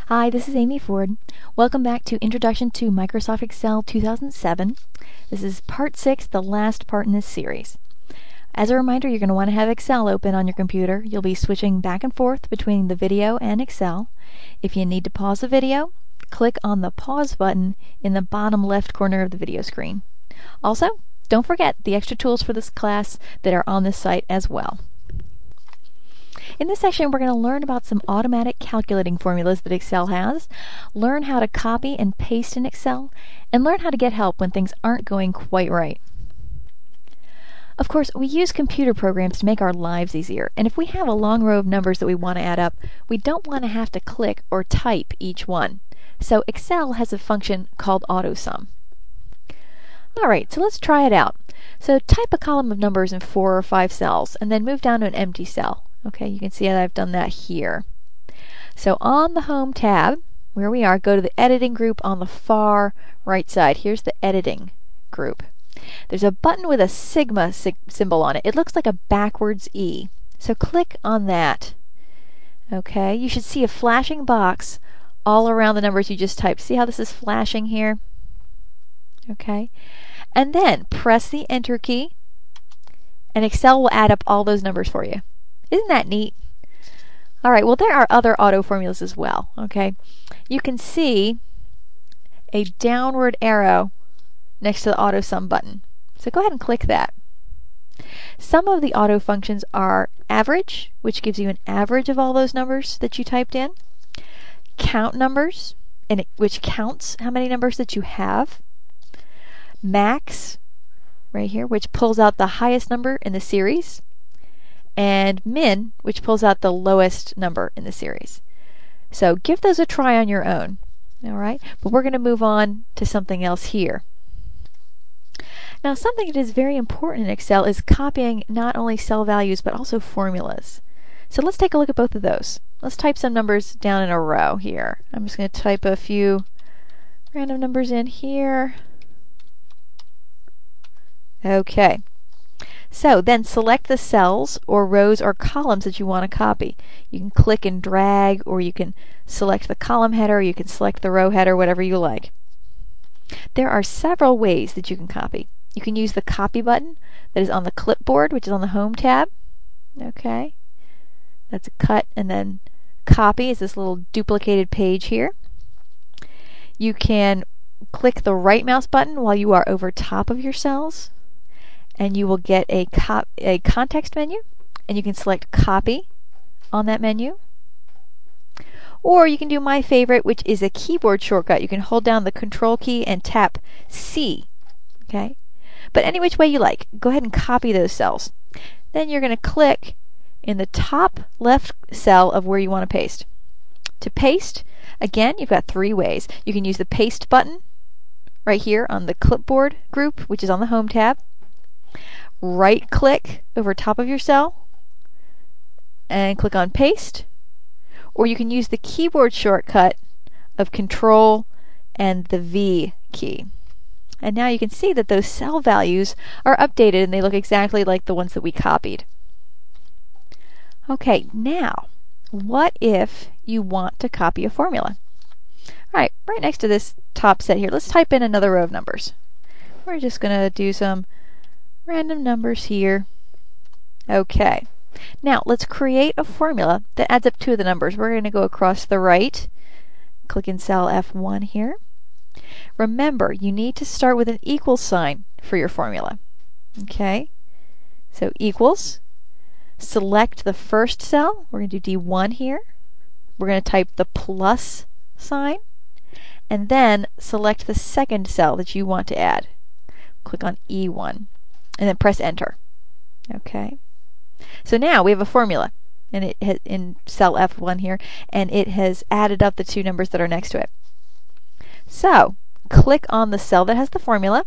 Hi, this is Amy Ford. Welcome back to Introduction to Microsoft Excel 2007. This is part 6, the last part in this series. As a reminder, you're going to want to have Excel open on your computer. You'll be switching back and forth between the video and Excel. If you need to pause the video, click on the pause button in the bottom left corner of the video screen. Also, don't forget the extra tools for this class that are on this site as well. In this section, we're going to learn about some automatic calculating formulas that Excel has, learn how to copy and paste in Excel, and learn how to get help when things aren't going quite right. Of course, we use computer programs to make our lives easier, and if we have a long row of numbers that we want to add up, we don't want to have to click or type each one. So Excel has a function called AutoSum. Alright, so let's try it out. So type a column of numbers in 4 or 5 cells, and then move down to an empty cell. Okay, you can see that I've done that here. So on the Home tab, where we are, go to the Editing group on the far right side. Here's the Editing group. There's a button with a sigma symbol on it. It looks like a backwards E. So click on that. Okay, you should see a flashing box all around the numbers you just typed. See how this is flashing here? Okay, and then press the Enter key, and Excel will add up all those numbers for you. Isn't that neat? Alright, well there are other auto formulas as well. Okay, you can see a downward arrow next to the AutoSum button. So go ahead and click that. Some of the auto functions are average, which gives you an average of all those numbers that you typed in. Count numbers, which counts how many numbers that you have. Max, right here, which pulls out the highest number in the series. And min, which pulls out the lowest number in the series. So give those a try on your own. Alright, but we're going to move on to something else here. Now something that is very important in Excel is copying not only cell values but also formulas. So let's take a look at both of those. Let's type some numbers down in a row here. I'm just going to type a few random numbers in here. Okay. So then select the cells or rows or columns that you want to copy. You can click and drag, or you can select the column header, or you can select the row header, whatever you like. There are several ways that you can copy. You can use the copy button that is on the clipboard, which is on the Home tab. Okay, that's a cut, and then copy is this little duplicated page here. You can click the right mouse button while you are over top of your cells, and you will get a context menu, and you can select copy on that menu. Or you can do my favorite, which is a keyboard shortcut. You can hold down the Control key and tap C. Okay? But any which way you like, go ahead and copy those cells. Then you're going to click in the top left cell of where you want to paste. To paste, again, you've got 3 ways. You can use the Paste button right here on the clipboard group, which is on the Home tab. Right click over top of your cell and click on Paste, or you can use the keyboard shortcut of Control and the V key. And now you can see that those cell values are updated and they look exactly like the ones that we copied. Okay, now what if you want to copy a formula? Alright, right next to this top set here, let's type in another row of numbers. We're just going to do some random numbers here. Okay, now let's create a formula that adds up 2 of the numbers. We're going to go across the right, click in cell F1 here. Remember, you need to start with an equal sign for your formula. Okay, so equals, select the first cell. We're going to do D1 here. We're going to type the plus sign, and then select the second cell that you want to add. Click on E1. And then press Enter. Okay. So now we have a formula, and it has, in cell F1 here, and it has added up the 2 numbers that are next to it. So click on the cell that has the formula,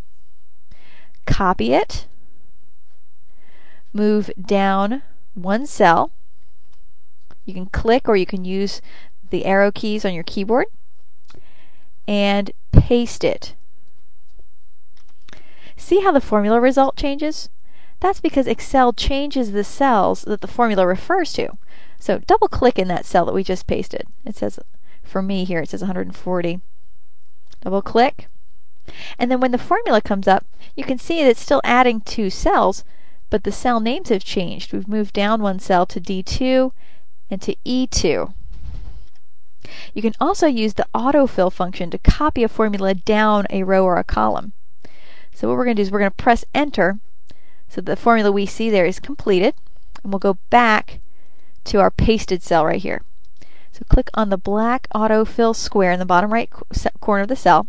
copy it, move down 1 cell. You can click or you can use the arrow keys on your keyboard, and paste it. See how the formula result changes? That's because Excel changes the cells that the formula refers to. So double click in that cell that we just pasted. It says For me here it says 140. Double click. And then when the formula comes up, you can see that it's still adding 2 cells, but the cell names have changed. We've moved down 1 cell to D2 and to E2. You can also use the autofill function to copy a formula down a row or a column. So what we're going to do is we're going to press enter so the formula we see there is completed, and we'll go back to our pasted cell right here. So click on the black autofill square in the bottom right corner of the cell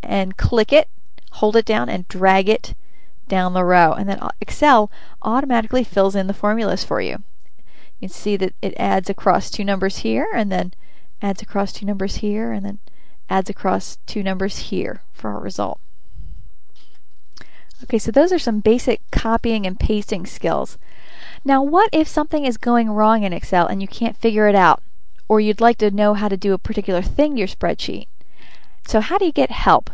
and click it, hold it down, and drag it down the row, and then Excel automatically fills in the formulas for you. You can see that it adds across 2 numbers here, and then adds across 2 numbers here, and then adds across 2 numbers here for our result. Okay, so those are some basic copying and pasting skills. Now what if something is going wrong in Excel and you can't figure it out, or you'd like to know how to do a particular thing in your spreadsheet? So how do you get help?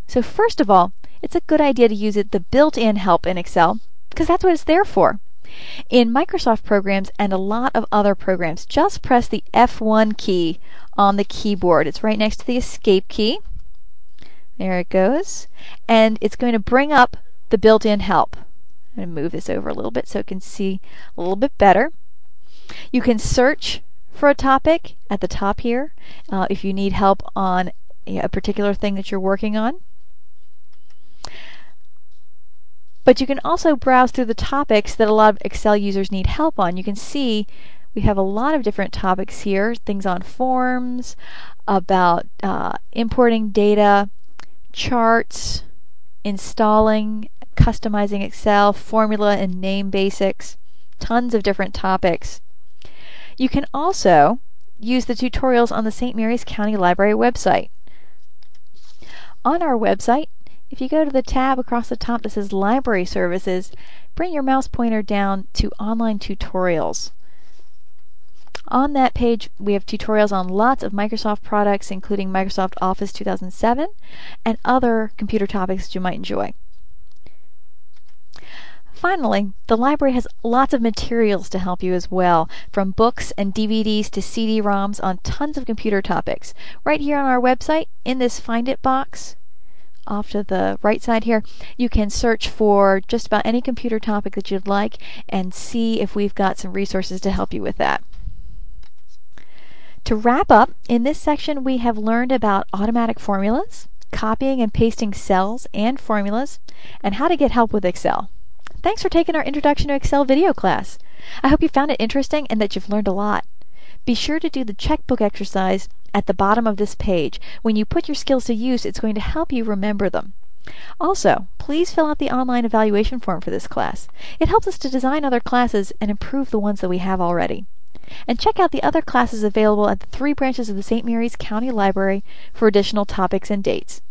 So first of all, it's a good idea to use the built-in help in Excel, because that's what it's there for. In Microsoft programs and a lot of other programs, just press the F1 key on the keyboard. It's right next to the escape key. There it goes. And it's going to bring up the built-in help. I'm going to move this over a little bit so it can see a little bit better. You can search for a topic at the top here if you need help on a particular thing that you're working on. But you can also browse through the topics that a lot of Excel users need help on. You can see we have a lot of different topics here, things on forms, about importing data, charts, installing, customizing Excel, formula and name basics, tons of different topics. You can also use the tutorials on the St. Mary's County Library website. On our website, if you go to the tab across the top that says Library Services, bring your mouse pointer down to Online Tutorials. On that page, we have tutorials on lots of Microsoft products, including Microsoft Office 2007 and other computer topics that you might enjoy. Finally, the library has lots of materials to help you as well, from books and DVDs to CD-ROMs on tons of computer topics. Right here on our website, in this Find It box, off to the right side here, you can search for just about any computer topic that you'd like and see if we've got some resources to help you with that. To wrap up, in this section we have learned about automatic formulas, copying and pasting cells and formulas, and how to get help with Excel. Thanks for taking our Introduction to Excel video class. I hope you found it interesting and that you've learned a lot. Be sure to do the checkbook exercise at the bottom of this page. When you put your skills to use, it's going to help you remember them. Also, please fill out the online evaluation form for this class. It helps us to design other classes and improve the ones that we have already. And check out the other classes available at the 3 branches of the St. Mary's County Library for additional topics and dates.